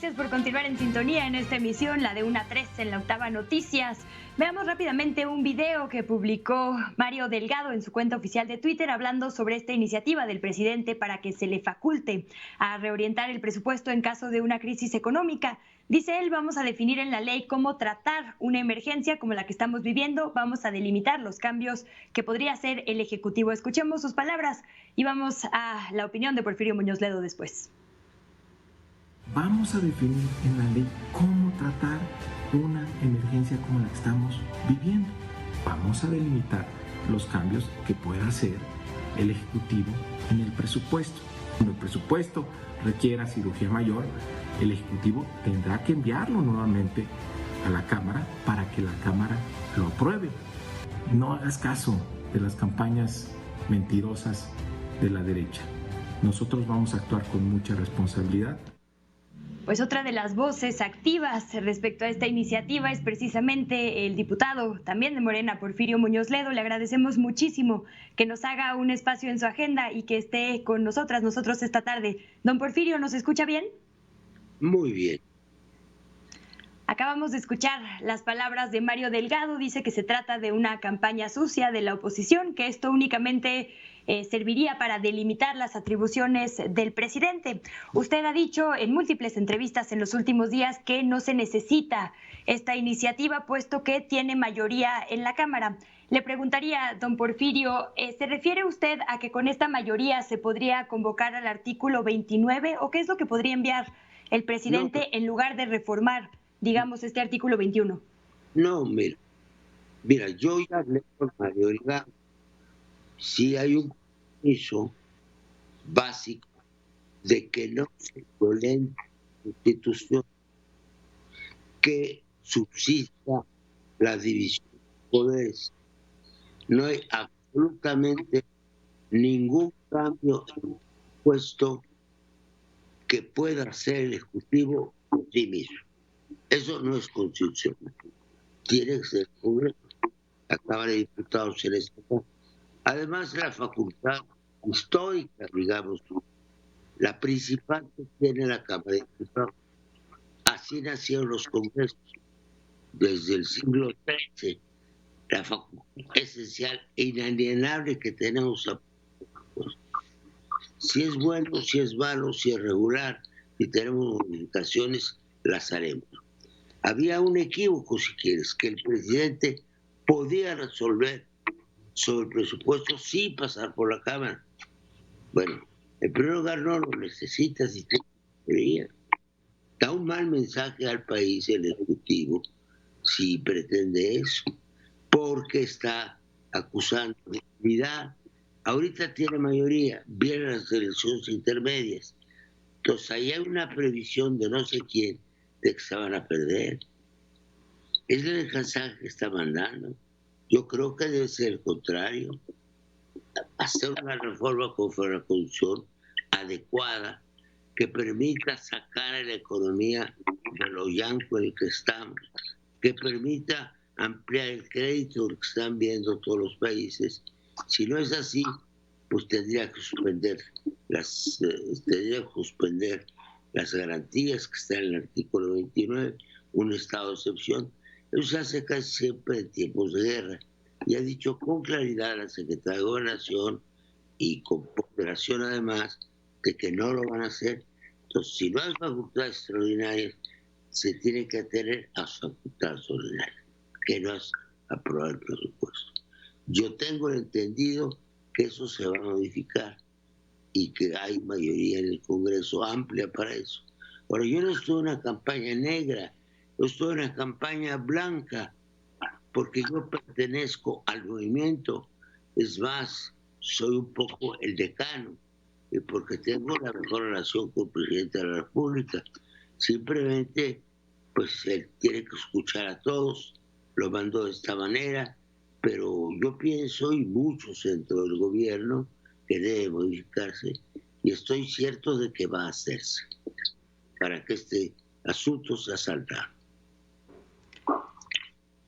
Gracias por continuar en sintonía en esta emisión, la de 1 a 3 en la Octava Noticias. Veamos rápidamente un video que publicó Mario Delgado en su cuenta oficial de Twitter hablando sobre esta iniciativa del presidente para que se le faculte a reorientar el presupuesto en caso de una crisis económica. Dice él, vamos a definir en la ley cómo tratar una emergencia como la que estamos viviendo, vamos a delimitar los cambios que podría hacer el Ejecutivo. Escuchemos sus palabras y vamos a la opinión de Porfirio Muñoz Ledo después. Vamos a definir en la ley cómo tratar una emergencia como la que estamos viviendo. Vamos a delimitar los cambios que pueda hacer el Ejecutivo en el presupuesto. Cuando el presupuesto requiera cirugía mayor, el Ejecutivo tendrá que enviarlo nuevamente a la Cámara para que la Cámara lo apruebe. No hagas caso de las campañas mentirosas de la derecha. Nosotros vamos a actuar con mucha responsabilidad. Pues otra de las voces activas respecto a esta iniciativa es precisamente el diputado también de Morena, Porfirio Muñoz Ledo. Le agradecemos muchísimo que nos haga un espacio en su agenda y que esté con nosotros esta tarde. Don Porfirio, ¿nos escucha bien? Muy bien. Acabamos de escuchar las palabras de Mario Delgado. Dice que se trata de una campaña sucia de la oposición, que esto únicamente serviría para delimitar las atribuciones del presidente. Usted ha dicho en múltiples entrevistas en los últimos días que no se necesita esta iniciativa, puesto que tiene mayoría en la Cámara. Le preguntaría, don Porfirio, ¿se refiere usted a que con esta mayoría se podría convocar al artículo 29 o qué es lo que podría enviar el presidente en lugar de reformar, digamos, este artículo 21? No, mira, yo ya hablé con Mario Delgado. Sí hay un compromiso básico de que no se violente la Constitución, que subsista la división de poderes. No hay absolutamente ningún cambio en el puesto que pueda hacer el Ejecutivo por sí mismo. Eso no es constitucional. Tiene que ser el Congreso, la Cámara de Diputados en esta cosa. Además, la facultad histórica, digamos, la principal que tiene la Cámara de Diputados. Así nacieron los congresos desde el siglo XIII. La facultad esencial e inalienable que tenemos. Si es bueno, si es malo, si es regular, si tenemos modificaciones, las haremos. Había un equívoco, si quieres, que el presidente podía resolver sobre el presupuesto sin pasar por la Cámara. Bueno, en primer lugar no lo necesita si te creía. Da un mal mensaje al país el Ejecutivo si pretende eso, porque está acusando de unidad. Ahorita tiene mayoría, vienen las elecciones intermedias. Entonces ahí hay una previsión de no sé quién de que se van a perder. Es el mensaje que está mandando. Yo creo que debe ser el contrario. Hacer una reforma conforme a la Constitución adecuada que permita sacar a la economía de lo llanco en el que estamos, que permita ampliar el crédito que están viendo todos los países. Si no es así, pues tendría que suspender las garantías que están en el artículo 29, un estado de excepción. Eso se hace casi siempre en tiempos de guerra. Y ha dicho con claridad la secretaria de Gobernación y con ponderación además de que no lo van a hacer. Entonces, si no hay facultades extraordinarias, se tiene que atener a su facultad ordinaria, que no es aprobar el presupuesto. Yo tengo entendido que eso se va a modificar y que hay mayoría en el Congreso amplia para eso. Ahora, yo no estoy en una campaña negra, yo estoy en una campaña blanca, porque yo pertenezco al movimiento, es más, soy un poco el decano, y porque tengo la mejor relación con el presidente de la República. Simplemente, pues él tiene que escuchar a todos, lo mandó de esta manera, pero yo pienso, y muchos dentro del gobierno, que debe modificarse, y estoy cierto de que va a hacerse, para que este asunto sea saldado.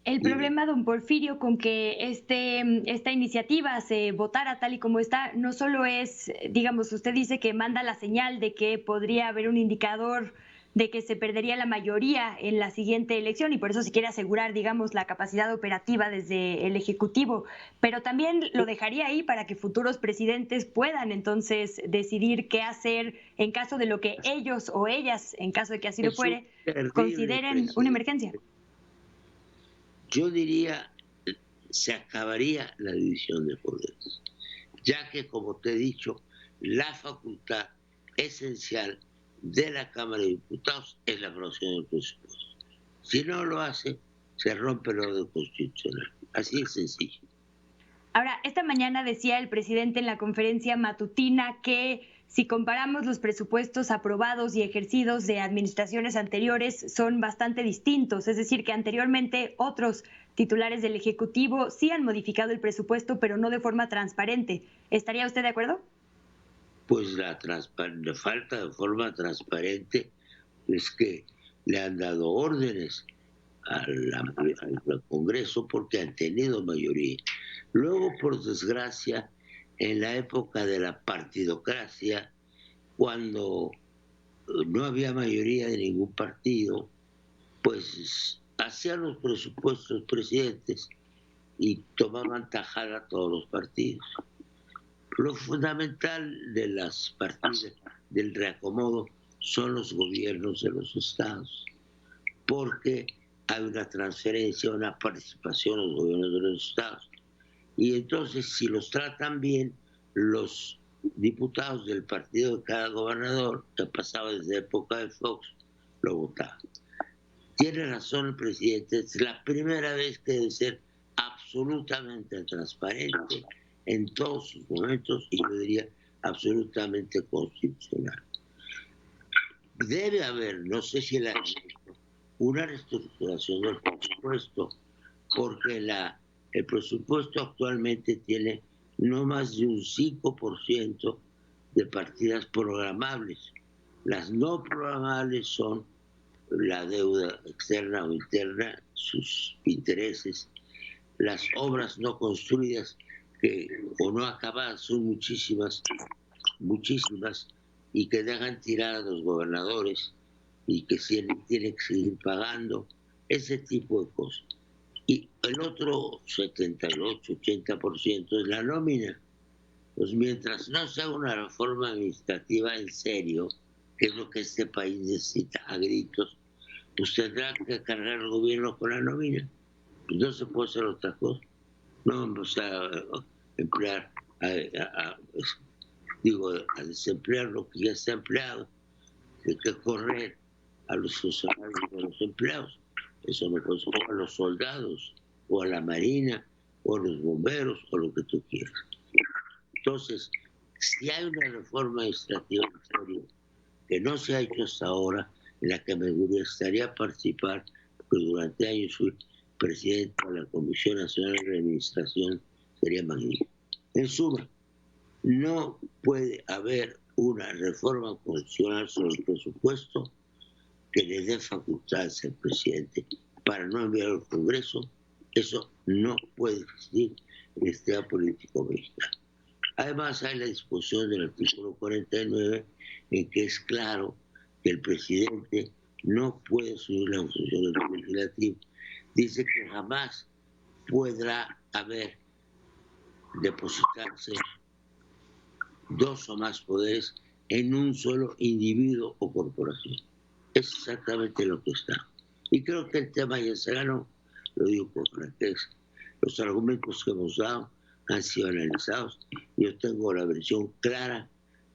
El problema, don Porfirio, con que esta iniciativa se votara tal y como está, no solo es, digamos, usted dice que manda la señal de que podría haber un indicador de que se perdería la mayoría en la siguiente elección y por eso se quiere asegurar, digamos, la capacidad operativa desde el Ejecutivo, pero también lo dejaría ahí para que futuros presidentes puedan entonces decidir qué hacer en caso de lo que ellos o ellas, en caso de que así lo fuere, consideren una emergencia. Yo diría, se acabaría la división de poderes, ya que, como te he dicho, la facultad esencial de la Cámara de Diputados es la aprobación del presupuesto. Si no lo hace, se rompe el orden constitucional. Así es sencillo. Ahora, esta mañana decía el presidente en la conferencia matutina que si comparamos los presupuestos aprobados y ejercidos de administraciones anteriores son bastante distintos, es decir, que anteriormente otros titulares del Ejecutivo sí han modificado el presupuesto, pero no de forma transparente. ¿Estaría usted de acuerdo? Pues la falta de forma transparente es que le han dado órdenes al Congreso porque han tenido mayoría. Luego, por desgracia, en la época de la partidocracia, cuando no había mayoría de ningún partido, pues hacían los presupuestos presidentes y tomaban tajada a todos los partidos. Lo fundamental de las partidas del reacomodo son los gobiernos de los estados, porque hay una transferencia, una participación en los gobiernos de los estados. Y entonces, si los tratan bien, los diputados del partido de cada gobernador, que pasaba desde la época de Fox, lo votaban. Tiene razón el presidente, es la primera vez que debe ser absolutamente transparente en todos sus momentos y yo diría absolutamente constitucional. Debe haber, no sé si una reestructuración del presupuesto, porque el presupuesto actualmente tiene no más de un 5% de partidas programables. Las no programables son la deuda externa o interna, sus intereses, las obras no construidas que o no acabadas son muchísimas, y que dejan tirar a los gobernadores y que tienen que seguir pagando, ese tipo de cosas. Y el otro 78-80% es la nómina. Pues mientras no sea una reforma administrativa en serio, que es lo que este país necesita a gritos, pues tendrá que cargar el gobierno con la nómina. Pues no se puede hacer otra cosa. No vamos a emplear, a desemplear lo que ya está empleado. Hay que correr a los funcionarios de los empleados. Eso no puede ser a los soldados, o a la marina, o a los bomberos, o lo que tú quieras. Entonces, si hay una reforma administrativa en serio que no se ha hecho hasta ahora, en la que me gustaría participar, porque durante años fui presidente de la Comisión Nacional de Administración, sería magnífico. En suma, no puede haber una reforma constitucional sobre el presupuesto que le dé facultades al presidente para no enviar al Congreso. Eso no puede existir en el sistema político mexicano. Además, hay la disposición del artículo 49 en que es claro que el presidente no puede asumir la función del legislativo. Dice que jamás podrá depositarse dos o más poderes en un solo individuo o corporación. Es exactamente lo que está. Y creo que el tema ya se ganó, lo digo con franqueza. Los argumentos que hemos dado han sido analizados. Yo tengo la versión clara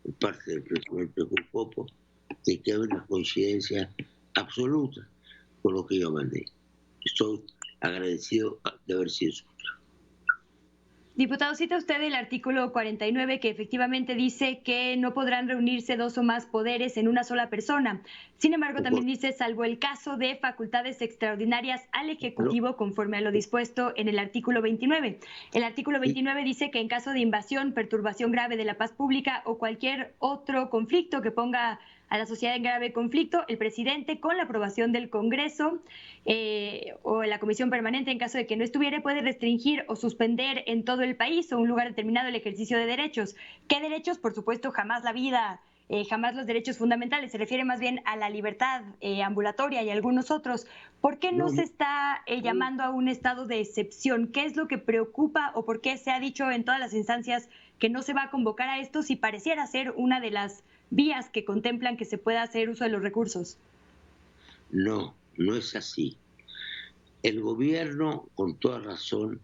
de parte del presidente Jucopo de que hay una coincidencia absoluta con lo que yo mandé. Estoy agradecido de haber sido escuchado. Diputado, cita usted el artículo 49 que efectivamente dice que no podrán reunirse dos o más poderes en una sola persona. Sin embargo, también dice, salvo el caso de facultades extraordinarias al Ejecutivo conforme a lo dispuesto en el artículo 29. El artículo 29 dice que en caso de invasión, perturbación grave de la paz pública o cualquier otro conflicto que ponga a la sociedad en grave conflicto, el presidente, con la aprobación del Congreso o la Comisión Permanente, en caso de que no estuviera, puede restringir o suspender en todo el país o un lugar determinado el ejercicio de derechos. ¿Qué derechos? Por supuesto, jamás la vida jamás los derechos fundamentales, se refiere más bien a la libertad ambulatoria y algunos otros. ¿Por qué no se está llamando a un estado de excepción? ¿Qué es lo que preocupa o por qué se ha dicho en todas las instancias que no se va a convocar a esto si pareciera ser una de las vías que contemplan que se pueda hacer uso de los recursos? No, no es así. El gobierno, con toda razón,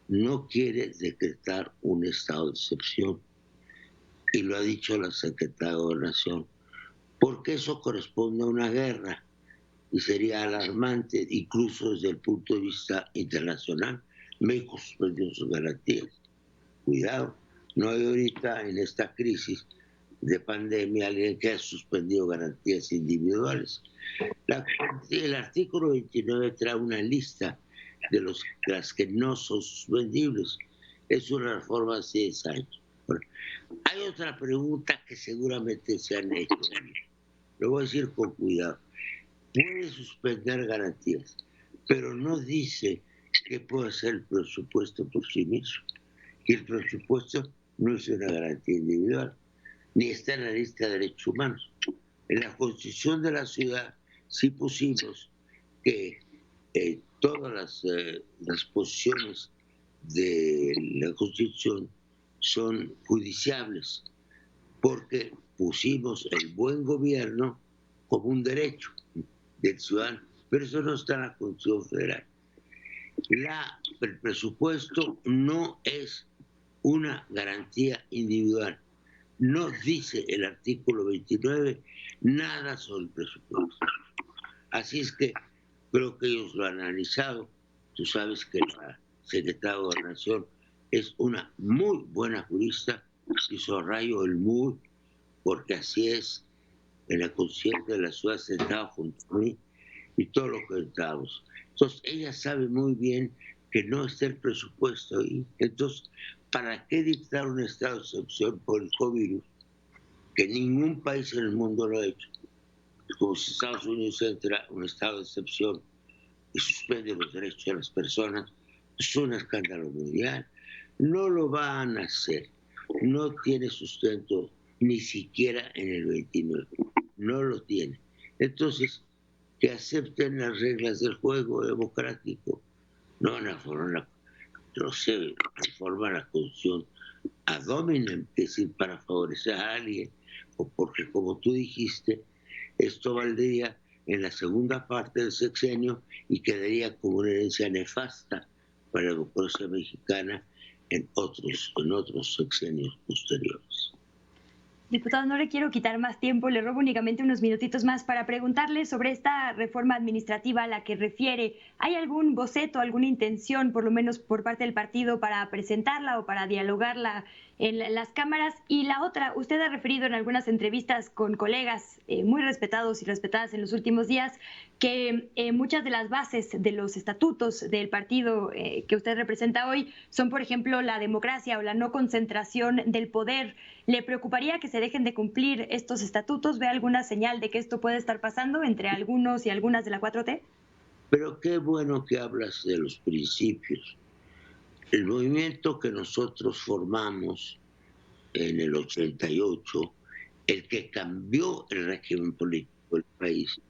no quiere decretar un estado de excepción, y lo ha dicho la secretaria de Gobernación, porque eso corresponde a una guerra y sería alarmante, incluso desde el punto de vista internacional. México suspendió sus garantías. Cuidado, no hay ahorita en esta crisis de pandemia alguien que ha suspendido garantías individuales. El artículo 29 trae una lista de las que no son suspendibles. Es una reforma hace 10 años. Bueno, hay otra pregunta que seguramente se han hecho. Lo voy a decir con cuidado. Puede suspender garantías, pero no dice que puede hacer el presupuesto por sí mismo. Y el presupuesto no es una garantía individual, ni está en la lista de derechos humanos. En la Constitución de la ciudad sí pusimos que todas las posiciones de la Constitución son judiciables, porque pusimos el buen gobierno como un derecho del ciudadano, pero eso no está en la Constitución Federal. El presupuesto no es una garantía individual. No dice el artículo 29 nada sobre el presupuesto. Así es que creo que ellos lo han analizado. Tú sabes que la secretaria de Gobernación es una muy buena jurista, y subrayo el muy, porque así es. En la conciencia de la ciudad sentado junto a mí y todo lo que entramos. Entonces, ella sabe muy bien que no está el presupuesto ahí. Entonces, ¿para qué dictar un estado de excepción por el COVID? Que ningún país en el mundo lo ha hecho. Como si Estados Unidos entra un estado de excepción y suspende los derechos de las personas, es un escándalo mundial. No lo van a hacer. No tiene sustento ni siquiera en el 29. No lo tiene. Entonces, que acepten las reglas del juego democrático, no van a formar la Constitución ad hominem, es decir, para favorecer a alguien, o porque, como tú dijiste, esto valdría en la segunda parte del sexenio y quedaría como una herencia nefasta para la democracia mexicana en otros sexenios posteriores. Diputado, no le quiero quitar más tiempo, le robo únicamente unos minutitos más para preguntarle sobre esta reforma administrativa a la que refiere. ¿Hay algún boceto, alguna intención, por lo menos por parte del partido, para presentarla o para dialogarla en las cámaras? Y la otra, usted ha referido en algunas entrevistas con colegas muy respetados y respetadas en los últimos días que muchas de las bases de los estatutos del partido que usted representa hoy son, por ejemplo, la democracia o la no concentración del poder. ¿Le preocuparía que se dejen de cumplir estos estatutos? ¿Ve alguna señal de que esto puede estar pasando entre algunos y algunas de la 4T? Pero qué bueno que hablas de los principios. El movimiento que nosotros formamos en el 88, el que cambió el régimen político del país,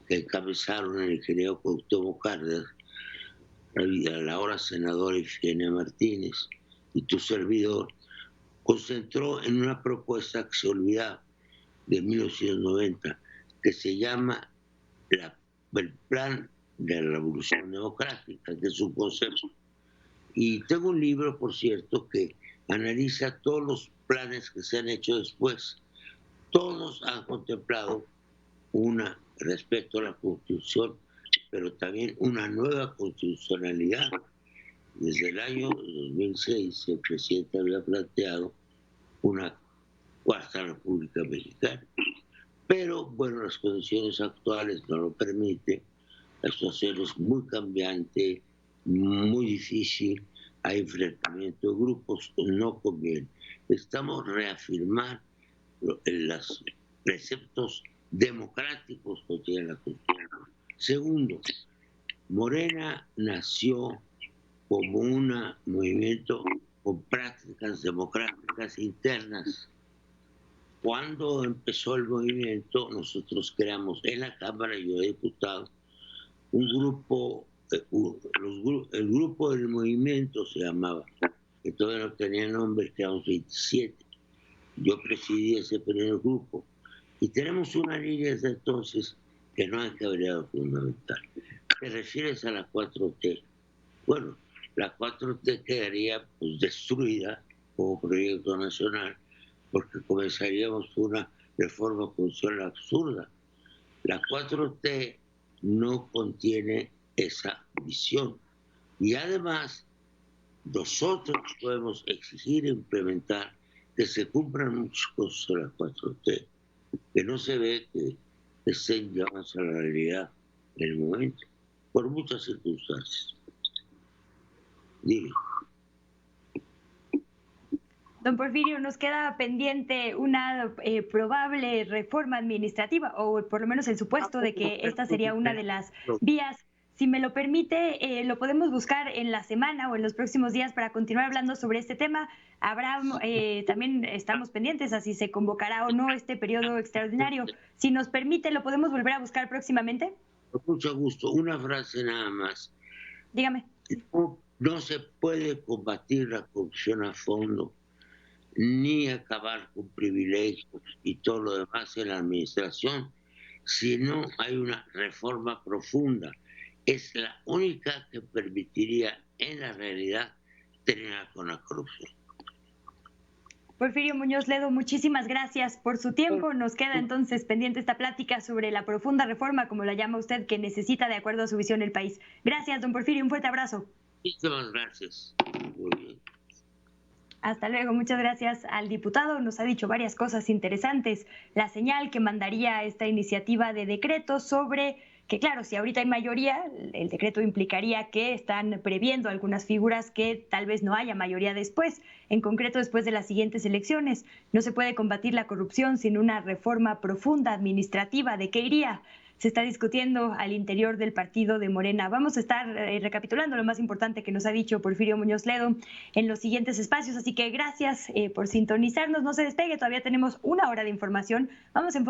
que encabezaron el ingeniero Cuauhtémoc Cárdenas, la ahora senadora Ifigenia Martínez y tu servidor, concentró en una propuesta que se olvidaba de 1990, que se llama el Plan de la Revolución Democrática, que es un concepto. Y tengo un libro, por cierto, que analiza todos los planes que se han hecho después. Todos han contemplado respecto a la Constitución, pero también una nueva constitucionalidad. Desde el año 2006 el presidente había planteado una cuarta república mexicana. Pero bueno, las condiciones actuales no lo permiten. La situación es muy cambiante, muy difícil, hay enfrentamiento de grupos, no conviene. Estamos reafirmar los preceptos democráticos que tiene la Constitución. Segundo, Morena nació como un movimiento con prácticas democráticas internas. Cuando empezó el movimiento, nosotros creamos en la Cámara, yo de diputado, un grupo, el grupo del movimiento se llamaba, que todavía no tenía nombre, quedamos 27. Yo presidí ese primer grupo. Y tenemos una línea desde entonces que no ha cambiado fundamental. ¿Te refieres a la 4T? Bueno, la 4T quedaría pues, destruida como proyecto nacional porque comenzaríamos una reforma constitucional absurda. La 4T no contiene esa visión. Y además, nosotros podemos exigir e implementar que se cumplan muchas cosas de la 4T, que no se ve que estén llevadas a la realidad en el momento, por muchas circunstancias. Dime. Don Porfirio, nos queda pendiente una probable reforma administrativa, o por lo menos el supuesto de que esta sería una de las vías. Si me lo permite, lo podemos buscar en la semana o en los próximos días para continuar hablando sobre este tema. Habrá, también estamos pendientes a si se convocará o no este periodo extraordinario. Si nos permite, ¿lo podemos volver a buscar próximamente? Con mucho gusto. Una frase nada más. Dígame. No se puede combatir la corrupción a fondo ni acabar con privilegios y todo lo demás en la administración si no hay una reforma profunda. Es la única que permitiría en la realidad terminar con la corrupción. Porfirio Muñoz Ledo, muchísimas gracias por su tiempo. Nos queda entonces pendiente esta plática sobre la profunda reforma, como la llama usted, que necesita de acuerdo a su visión el país. Gracias, don Porfirio, un fuerte abrazo. Muchísimas gracias. Muy bien. Hasta luego, muchas gracias al diputado. Nos ha dicho varias cosas interesantes. La señal que mandaría esta iniciativa de decreto sobre que, claro, si ahorita hay mayoría, el decreto implicaría que están previendo algunas figuras que tal vez no haya mayoría después, en concreto después de las siguientes elecciones. No se puede combatir la corrupción sin una reforma profunda administrativa. ¿De qué iría? Se está discutiendo al interior del partido de Morena. Vamos a estar recapitulando lo más importante que nos ha dicho Porfirio Muñoz Ledo en los siguientes espacios, así que gracias por sintonizarnos. No se despegue, todavía tenemos una hora de información. Vamos a